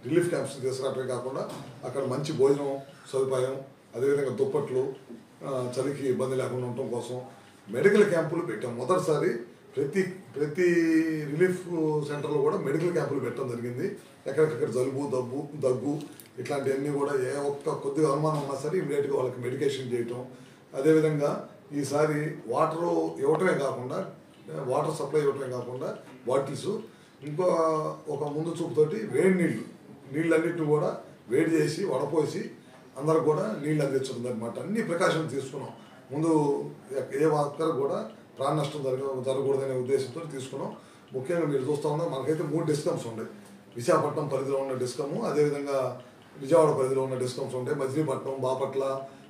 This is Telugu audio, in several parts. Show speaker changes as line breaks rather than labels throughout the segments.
రిలీఫ్ క్యాంప్స్ తీసుకురావడమే కాకుండా అక్కడ మంచి భోజనం సదుపాయం, అదేవిధంగా దుప్పట్లు, చలికి ఇబ్బంది లేకుండా ఉండటం కోసం మెడికల్ క్యాంపులు పెట్టాం. మొదటిసారి ప్రతి రిలీఫ్ సెంటర్లో కూడా మెడికల్ క్యాంపులు పెట్టడం జరిగింది. ఎక్కడికక్కడ జలుబు, దగ్గు ఇట్లాంటివన్నీ కూడా ఏ ఒక్క కొద్దిగా అనుమానం ఉన్నా సరే ఇమీడియట్గా వాళ్ళకి మెడికేషన్ చేయటం. అదేవిధంగా ఈసారి వాటర్ ఇవ్వటమే కాకుండా, వాటర్ సప్లై ఇవ్వటమే కాకుండా బాటిల్స్ ఇంకో ఒక ముందు చూపుతోటి వేడి నీళ్ళన్నిటిని కూడా వేడి చేసి వడపోసి అందరూ కూడా నీళ్ళు అందించడం అనమాట. అన్ని ప్రికాషన్స్ తీసుకున్నాం. ముందు ఏ ఒక్కరు కూడా ప్రాణ నష్టం జరగకూడదనే ఉద్దేశంతో తీసుకున్నాం. ముఖ్యంగా మీరు చూస్తూ ఉన్నా మనకైతే 3 డిస్కమ్స్ ఉన్నాయి. విశాఖపట్నం పరిధిలో ఉన్న డిస్కము, అదేవిధంగా విజయవాడ పరిధిలో ఉన్న డిస్కమ్స్ ఉంటాయి. మచిలీపట్నం, బాపట్ల,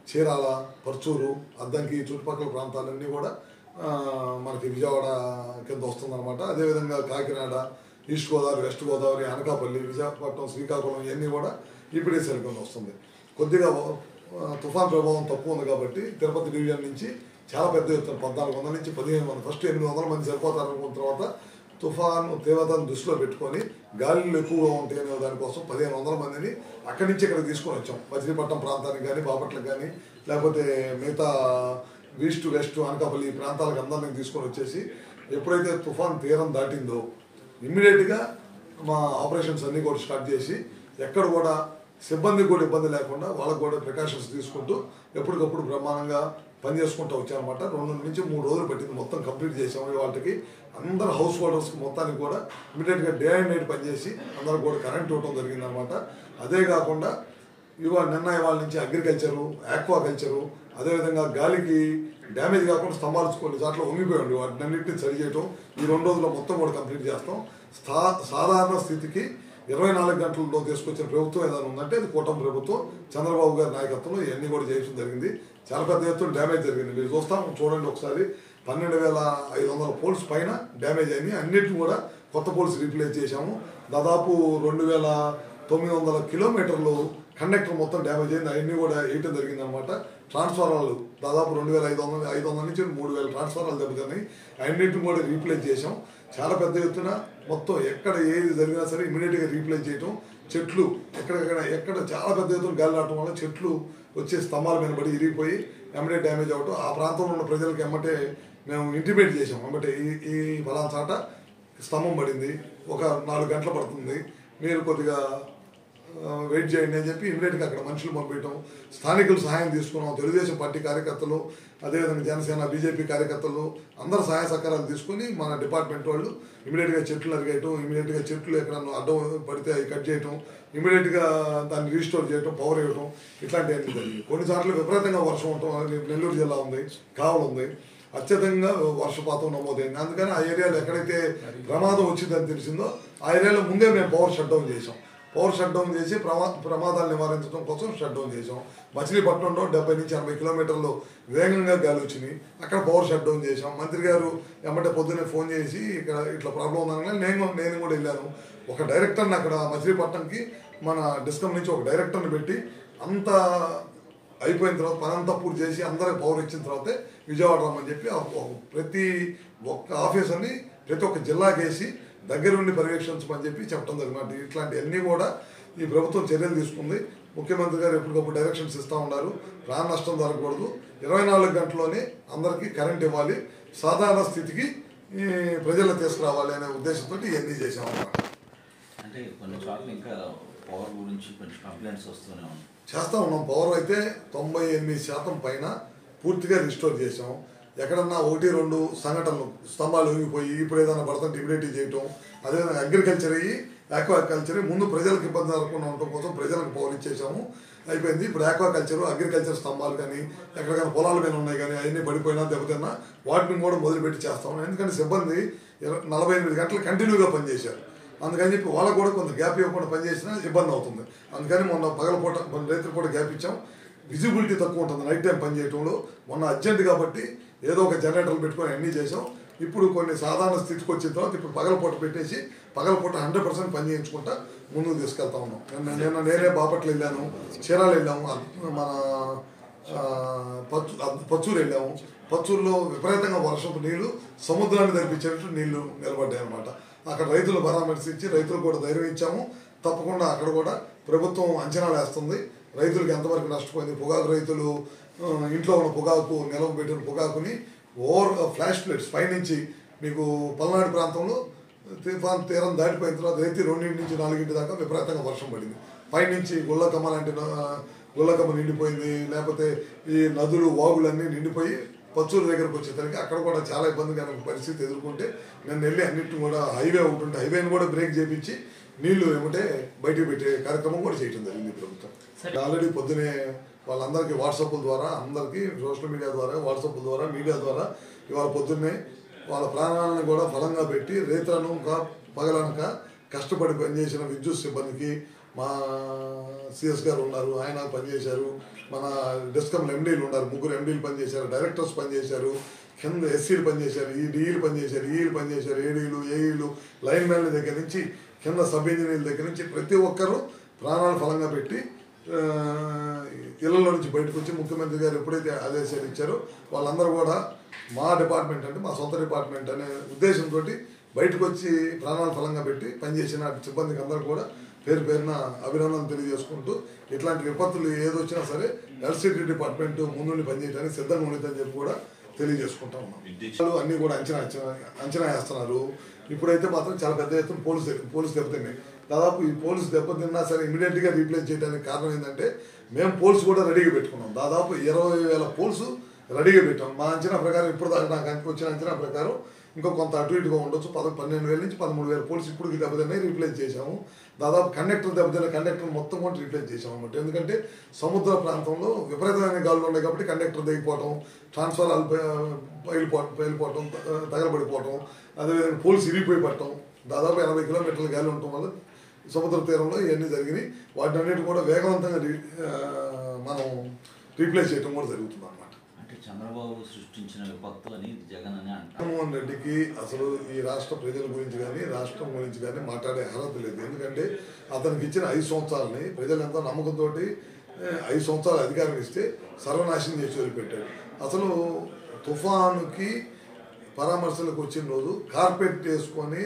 చీరాల, పర్చూరు, అద్దంకి చుట్టుపక్కల ప్రాంతాలన్నీ కూడా మనకి విజయవాడ కింద వస్తుందన్నమాట. అదేవిధంగా కాకినాడ, ఈస్ట్ గోదావరి, వెస్ట్ గోదావరి, అనకాపల్లి, విశాఖపట్నం, శ్రీకాకుళం ఇవన్నీ కూడా ఈపీడీసీఎల్ కింద వస్తుంది. కొద్దిగా తుఫాన్ ప్రభావం తక్కువ ఉంది కాబట్టి తిరుపతి డివిజన్ నుంచి చాలా పెద్ద ఎత్తున 1400 నుంచి 1500, ఫస్ట్ 800 మంది సరిపోతారనుకున్న తర్వాత తుఫాను తీవ్రతను దృష్టిలో పెట్టుకొని గాలులు ఎక్కువగా ఉంటాయనే దానికోసం 1500 మందిని అక్కడి నుంచి ఇక్కడ తీసుకొని వచ్చాం. మచిలీపట్నం ప్రాంతానికి కానీ, బాపట్లకు కానీ, లేకపోతే మిగతా ఈస్ట్ వెస్ట్ అనకాపల్లి ఈ ప్రాంతాలకు అందరినీ తీసుకొని వచ్చేసి ఎప్పుడైతే తుఫాన్ తీరం దాటిందో ఇమ్మీడియట్గా మా ఆపరేషన్స్ అన్నీ కూడా స్టార్ట్ చేసి ఎక్కడ కూడా సిబ్బందికి కూడా ఇబ్బంది లేకుండా వాళ్ళకు కూడా ప్రికాషన్స్ తీసుకుంటూ ఎప్పటికప్పుడు బ్రహ్మాండంగా పని చేసుకుంటూ వచ్చామన్నమాట. 2 నుంచి 3 రోజులు పట్టింది మొత్తం కంప్లీట్ చేసాము. వాళ్ళకి అందరు హౌస్ హోల్డర్స్కి మొత్తానికి కూడా ఇమీడియట్గా డే అండ్ నైట్ పనిచేసి అందరికి కూడా కరెంట్ ఇవ్వడం జరిగిందనమాట. అదే కాకుండా ఇవాళ నుంచి అగ్రికల్చరు, ఆక్వాకల్చరు, అదేవిధంగా గాలికి డ్యామేజ్ కాకుండా స్తంభాలు కొన్ని చోట్ల వంగిపోయి వాటినన్నింటినీ సరి చేయటం ఈ 2 రోజుల్లో మొత్తం కూడా కంప్లీట్ చేస్తాం. సాధారణ స్థితికి 24 గంటల్లో తీసుకొచ్చిన ప్రభుత్వం ఏదైనా ఉందంటే అది కూటమి ప్రభుత్వం, చంద్రబాబు గారి నాయకత్వంలో ఇవన్నీ కూడా చేయడం జరిగింది. చాలా పెద్ద ఎత్తున డ్యామేజ్ జరిగింది. మీరు చూడండి ఒకసారి 12,500 పోల్స్ పైన డ్యామేజ్ అయినాయి. అన్నిటిని కూడా కొత్త పోల్స్ రీప్లేస్ చేశాము. దాదాపు 2,900 కిలోమీటర్లు కండక్టర్ మొత్తం డ్యామేజ్ అయింది. అవన్నీ కూడా వేయటం జరిగిందనమాట. ట్రాన్స్ఫార్మర్లు దాదాపు 2,500 నుంచి 3,000 ట్రాన్స్ఫార్మర్లు దెబ్బతిన్నాయి. అన్నింటిని కూడా రీప్లేస్ చేసాం. చాలా పెద్ద ఎత్తున మొత్తం ఎక్కడ ఏది జరిగినా సరే ఇమీడియట్గా రీప్లేస్ చేయటం. చెట్లు ఎక్కడ చాలా పెద్ద ఎత్తున గాలి రావటం వల్ల చెట్లు వచ్చే స్తంభాల మీద పడి ఇరిగిపోయి ఎమ్మటే డ్యామేజ్ అవ్వటం. ఆ ప్రాంతంలో ఉన్న ప్రజలకు ఎమ్మటే మేము ఇంటిమేట్ చేసాం. ఎమ్మటే ఈ ఫలానా చాట స్తంభం పడింది, ఒక 4 గంటలు పడుతుంది, మీరు కొద్దిగా వెయిట్ చేయండి అని చెప్పి ఇమీడియట్గా అక్కడ మనుషులు పంపించడం, స్థానికులు సహాయం తీసుకున్నాం. తెలుగుదేశం పార్టీ కార్యకర్తలు, అదేవిధంగా జనసేన, బీజేపీ కార్యకర్తలు అందరూ సహాయ సహకారాలు తీసుకొని మన డిపార్ట్మెంట్ వాళ్ళు ఇమీడియట్గా చెట్లు నరిగేయటం, ఇమీడియట్గా చెట్లు ఎక్కడన్నా అడ్డం పడితే అవి కట్ చేయటం, ఇమీడియట్గా దాన్ని రీస్టోర్ చేయటం, పవర్ ఇవ్వటం, ఇట్లాంటివన్నీ జరిగింది. కొన్నిసార్లు విపరీతంగా వర్షం ఉండటం, నెల్లూరు జిల్లా ఉంది, కావలి ఉంది, అత్యధికంగా వర్షపాతం నమోదైంది. అందుకని ఆ ఏరియాలో ఎక్కడైతే ప్రమాదం వచ్చిందని తెలిసిందో ఆ ఏరియాలో ముందే మేము పవర్ షట్ డౌన్ చేసాం. పవర్ షట్ డౌన్ చేసి ప్రమాదాలు నివారించడం కోసం షట్ డౌన్ చేసాం. మచిలీపట్నంలో 70 నుంచి 80 కిలోమీటర్లు వేగంగా గాలి వచ్చినాయి, అక్కడ పవర్ షట్ డౌన్ చేసాం. మంత్రి గారు ఎమ్మటే పొద్దున్నే ఫోన్ చేసి ఇక్కడ ఇట్లా ప్రాబ్లం ఉందని నేను కూడా వెళ్ళాను. ఒక డైరెక్టర్ని అక్కడ మచిలీపట్నంకి మన డిస్కమ్ నుంచి ఒక డైరెక్టర్ని పెట్టి అంత అయిపోయిన తర్వాత పని అంతా పూర్తి చేసి అందరికి పవర్ ఇచ్చిన తర్వాతే విజయవాడ రమ్మని చెప్పి ప్రతి ఒక్క ఆఫీసర్ని ప్రతి ఒక్క జిల్లాకి వేసి దగ్గరుండి పర్యవేక్షించమని చెప్పి చెప్పడం జరిగింది. ఇట్లాంటివన్నీ కూడా ఈ ప్రభుత్వం చర్యలు తీసుకుంది. ముఖ్యమంత్రి గారు ఎప్పటికప్పుడు డైరెక్షన్స్ ఇస్తూ ఉన్నారు. ప్రాణ నష్టం జరగకూడదు, 24 గంటల్లోనే అందరికీ కరెంట్ ఇవ్వాలి, సాధారణ స్థితికి ప్రజలు తీసుకురావాలి అనే ఉద్దేశంతో ఇవన్నీ చేసామన్నమాట.
అంటే కొన్ని చోట్ల ఇంకా పవర్ గురించి కొంచెం కంప్లైంట్స్ వస్తూనే ఉన్నాయి.
చేస్తూ ఉన్నాం. పవర్ అయితే 98% పైన పూర్తిగా రిస్టోర్ చేసాం. ఎక్కడన్నా 1-2 సంఘటనలు స్తంభాలు ఊగిపోయి ఇప్పుడు ఏదైనా పడుతుంటే ఇమిడియేట్ చేయటం, అదేవిధంగా అగ్రికల్చర్ అయ్యి ఆక్వాకల్చర్ ముందు ప్రజలకు ఇబ్బంది జరగకుండా ఉండటం కోసం ప్రజలకు పవర్ ఇచ్చేసాము, అయిపోయింది. ఇప్పుడు ఆక్వాకల్చర్, అగ్రికల్చర్ స్తంభాలు కానీ ఎక్కడికైనా పొలాల మీద ఉన్నాయి కానీ అవన్నీ పడిపోయినా దెబ్బతిన్నా వాటిని కూడా మొదలుపెట్టి చేస్తాము. ఎందుకంటే సిబ్బంది 48 గంటలు కంటిన్యూగా పనిచేశారు. అందుకని చెప్పి వాళ్ళకు కూడా కొంత గ్యాప్ ఇవ్వకుండా పనిచేసినా ఇబ్బంది అవుతుంది. అందుకని మొన్న పగలపూట రైతులు గ్యాప్ ఇచ్చాం. విజిబిలిటీ తక్కువ ఉంటుంది నైట్ టైం పని చేయడంలో. మొన్న అర్జెంట్ కాబట్టి ఏదో ఒక జనరేటర్లు పెట్టుకొని అన్నీ చేసాం. ఇప్పుడు కొన్ని సాధారణ స్థితికి వచ్చిన తర్వాత ఇప్పుడు పగలపూట పెట్టేసి పగలపూట 100% పని చేయించుకుంటా ముందుకు తీసుకెళ్తా ఉన్నాం. నేనే బాపట్ల వెళ్ళాను, చీరాలు వెళ్ళాము, మన పచ్చూరు వెళ్ళాము. పచ్చూరులో విపరీతంగా వర్షపు నీళ్లు సముద్రాన్ని తెరిపించేటట్టు నీళ్లు నిలబడ్డాయి అనమాట. అక్కడ రైతులు పరామర్శించి రైతులు కూడా ధైర్యం ఇచ్చాము. తప్పకుండా అక్కడ కూడా ప్రభుత్వం అంచనాలు వేస్తుంది. రైతులకు ఎంతవరకు నష్టపోయింది, పొగాకు రైతులు ఇంట్లో ఉన్న పొగాకు నిల్వ పెట్టిన పొగాకుని ఫ్లాష్ ఫ్లడ్స్ పైనుంచి మీకు పల్నాడు ప్రాంతంలో తుఫాన్ తీరం దాటిపోయిన తర్వాత రైతు 2 నుంచి 4 దాకా విపరీతంగా వర్షం పడింది. పైనుంచి గుళ్ళకమ్మ లాంటి గుళ్ళకమ్మ నిండిపోయింది, లేకపోతే ఈ నదులు వాగులన్నీ నిండిపోయి పచ్చూరు దగ్గరకు వచ్చేసరికి అక్కడ కూడా చాలా ఇబ్బందికరమైన పరిస్థితి ఎదుర్కొంటే నేను వెళ్ళి అన్నింటిని కూడా హైవే ఉంటుంటే హైవేని కూడా బ్రేక్ చేయించి నీళ్లు ఏమంటే బయటకు పెట్టే కార్యక్రమం కూడా చేయడం జరిగింది ప్రభుత్వం. ఆల్రెడీ పొద్దునే వాళ్ళందరికీ వాట్సాప్ల ద్వారా, అందరికీ సోషల్ మీడియా ద్వారా, వాట్సాప్ల ద్వారా, మీడియా ద్వారా ఇవాళ పొద్దున్నే వాళ్ళ ప్రాణాలను కూడా బలంగా పెట్టి రైతులనక పగలనక కష్టపడి పనిచేసిన విద్యుత్ సిబ్బందికి మా సిఎస్ గారు ఉన్నారు, ఆయన పనిచేశారు, మన డిస్కమ్ల ఎండీలు ఉన్నారు, 3 ఎండీలు పనిచేశారు, డైరెక్టర్స్ పనిచేశారు, కింద ఎస్సీలు పనిచేశారు, ఈ డిఈలు పనిచేశారు, ఈలు పనిచేశారు, ఏడీలు, ఏఈలు, లైన్ మ్యాన్ల దగ్గర నుంచి కింద సబ్ ఇంజనీర్ల దగ్గర నుంచి ప్రతి ఒక్కరూ ప్రాణాలు ఫలంగా పెట్టి ఇళ్లలో నుంచి బయటకు వచ్చి ముఖ్యమంత్రి గారు ఎప్పుడైతే ఆదేశాలు ఇచ్చారో వాళ్ళందరూ కూడా మా డిపార్ట్మెంట్ అంటే మా సొంత డిపార్ట్మెంట్ అనే ఉద్దేశంతో బయటకు వచ్చి ప్రాణాలు ఫలంగా పెట్టి పనిచేసిన సిబ్బందికి అందరూ కూడా పేరు పేరున అభినందనలు తెలియజేసుకుంటూ ఇట్లాంటి విపత్తులు ఏదొచ్చినా సరే ఎలక్ట్రిసిటీ డిపార్ట్మెంట్ ముందుండి పనిచేయడానికి సిద్ధంగా ఉండేదని చెప్పి కూడా తెలియజేసుకుంటా ఉన్నాం. అన్నీ కూడా అంచనా వేస్తున్నారు. ఇప్పుడైతే మాత్రం చాలా పెద్ద ఎత్తున పోలీసు దెబ్బతిన్నాయి. దాదాపు ఈ పోలీసు దెబ్బతిన్నా సరే ఇమీడియట్గా రీప్లేస్ చేయడానికి కారణం ఏంటంటే మేము పోలీసు కూడా రెడీగా పెట్టుకున్నాం. దాదాపు 20,000 పోలీసు రెడీగా పెట్టాం. మా అంచనా ప్రకారం ఇప్పుడు నాకు వచ్చిన అంచనా ప్రకారం ఇంకో కొంత అటు ఇటుగా ఉండొచ్చు. 12,000 నుంచి 13,000 పోలీసు ఇప్పటికి దెబ్బతిన్నాయి, రీప్లేస్ చేశాము. దాదాపు కండక్టర్ దెబ్బతిన్న కండక్టర్ మొత్తం కూడా రీప్లేస్ చేసాం అన్నమాట. ఎందుకంటే సముద్ర ప్రాంతంలో విపరీతమైన గాలులు ఉన్నాయి కాబట్టి కండక్టర్ దిగిపోవటం, ట్రాన్స్ఫారాలు పేలిపోవటం, తగలబడిపోవటం, అదేవిధంగా పోలీసు ఇరిగిపోయి పడటం, దాదాపు 80 కిలోమీటర్ల గాలి ఉండటం వల్ల సముద్ర తీరంలో ఇవన్నీ జరిగినాయి. వాటిని అన్నిటి కూడా వేగవంతంగా మనం రీప్లేస్ చేయడం కూడా జరుగుతుంది అన్నమాట.
చంద్రబాబు సృష్టించిన విపత్తులని జగన్ అని అంటారు.
జగన్మోహన్ రెడ్డికి అసలు ఈ రాష్ట్ర ప్రజల గురించి కానీ రాష్ట్రం గురించి కానీ మాట్లాడే అర్హత లేదు. ఎందుకంటే అతనికి ఇచ్చిన 5 సంవత్సరాలని ప్రజలు ఎంతో నమ్మకంతో 5 సంవత్సరాలు అధికారం ఇస్తే సర్వనాశనం చేసి వదిలిపెట్టాడు. అసలు తుఫానుకి పరామర్శలకు వచ్చిన రోజు కార్పెట్ వేసుకొని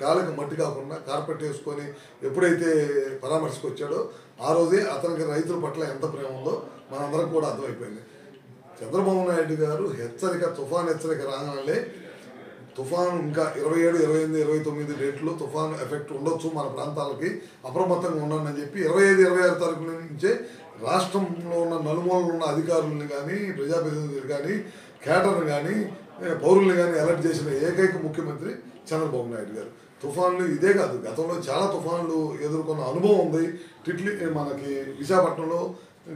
కాళ్ళకి మట్టి కాకుండా కార్పెట్ వేసుకొని ఎప్పుడైతే పరామర్శకు వచ్చాడో ఆ రోజే అతనికి రైతుల పట్ల ఎంత ప్రేమ ఉందో మనందరం కూడా అర్థమైపోయింది. చంద్రబాబు నాయుడు గారు తుఫాన్ హెచ్చరిక రాగానే తుఫాను ఇంకా 27, 28, 29 డేట్లో తుఫాను ఎఫెక్ట్ ఉండొచ్చు మన ప్రాంతాలకి, అప్రమత్తంగా ఉండండి అని చెప్పి 25, 26 తారీఖుల నుంచే రాష్ట్రంలో ఉన్న నలుమూలలు ఉన్న అధికారులను కానీ ప్రజాప్రతినిధులు కానీ కేటర్ని కానీ పౌరుల్ని కానీ అలర్ట్ చేసిన ఏకైక ముఖ్యమంత్రి చంద్రబాబు నాయుడు గారు. తుఫాన్లు ఇదే కాదు, గతంలో చాలా తుఫాన్లు ఎదుర్కొన్న అనుభవం ఉంది. మనకి విశాఖపట్నంలో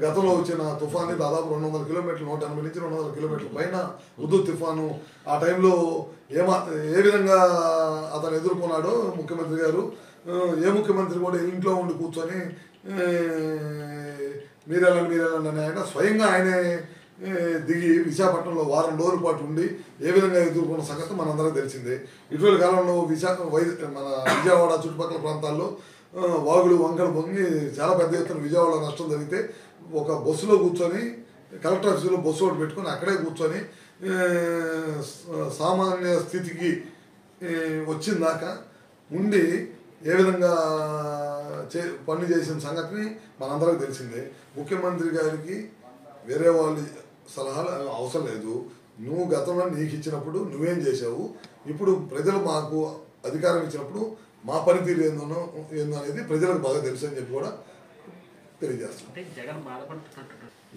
గతంలో వచ్చిన తుఫాన్ని దాదాపు 200 కిలోమీటర్లు, 180 నుంచి 200 కిలోమీటర్ల పైన హుదూద్ తుఫాను. ఆ టైంలో ఏ విధంగా అతను ఎదుర్కొన్నాడో ముఖ్యమంత్రి గారు, ఏ ముఖ్యమంత్రి కూడా ఇంట్లో ఉండి కూర్చొని మీరెళ్ళండి అని ఆయన స్వయంగా ఆయనే దిగి విశాఖపట్నంలో వారం రోజుల పాటు ఉండి ఏ విధంగా ఎదుర్కొన్న సంగతి మనందరికీ తెలిసిందే. ఇటీవల కాలంలో మన విజయవాడ చుట్టుపక్కల ప్రాంతాల్లో వాగులు వంకలు పొంగి చాలా పెద్ద ఎత్తున విజయవాడ నష్టం జరిగితే ఒక బస్సులో కూర్చొని కలెక్టర్ ఆఫీసులో బస్సు ఒకటి పెట్టుకొని అక్కడే కూర్చొని సామాన్య స్థితికి వచ్చిందాక ఉండి ఏ విధంగా పని చేసిన సంగతిని మనందరికీ తెలిసిందే. ముఖ్యమంత్రి గారికి వేరే వాళ్ళ సలహాలు అవసరం లేదు. నువ్వు గతంలో నీకు ఇచ్చినప్పుడు నువ్వేం చేసావు, ఇప్పుడు ప్రజలు మాకు అధికారం ఇచ్చినప్పుడు మా పనితీరు ఏందో అనేది ప్రజలకు బాగా తెలుసు అని చెప్పి కూడా తెలియజేస్తాం.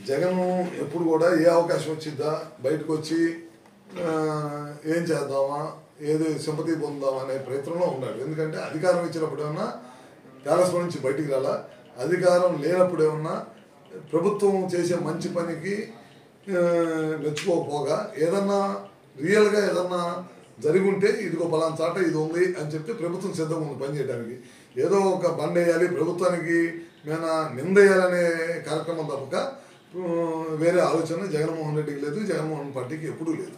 జగన్ ఎప్పుడు కూడా ఏ అవకాశం వచ్చిద్దా బయటకు వచ్చి ఏం చేద్దామా, ఏదో సింపతి పొందామా అనే ప్రయత్నంలో ఉన్నాడు. ఎందుకంటే అధికారం ఇచ్చినప్పుడు ఏమన్నా ప్యాలెస్ నుంచి బయటికి రాలా, అధికారం లేనప్పుడు ఏమన్నా ప్రభుత్వం చేసే మంచి పనికి మెచ్చుకోకపోగా ఏదన్నా రియల్గా ఏదన్నా జరిగి ఉంటే ఇదిగో పలానా చాట ఇది ఉంది అని చెప్తే ప్రభుత్వం సిద్ధంగా ఉంది పని చేయడానికి. ఏదో ఒక బండ్ వేయాలి, ప్రభుత్వానికి మేము నిందేయాలనే కార్యక్రమం తప్పక వేరే ఆలోచన జగన్మోహన్ రెడ్డికి లేదు, జగన్మోహన్ పార్టీకి ఎప్పుడూ లేదు.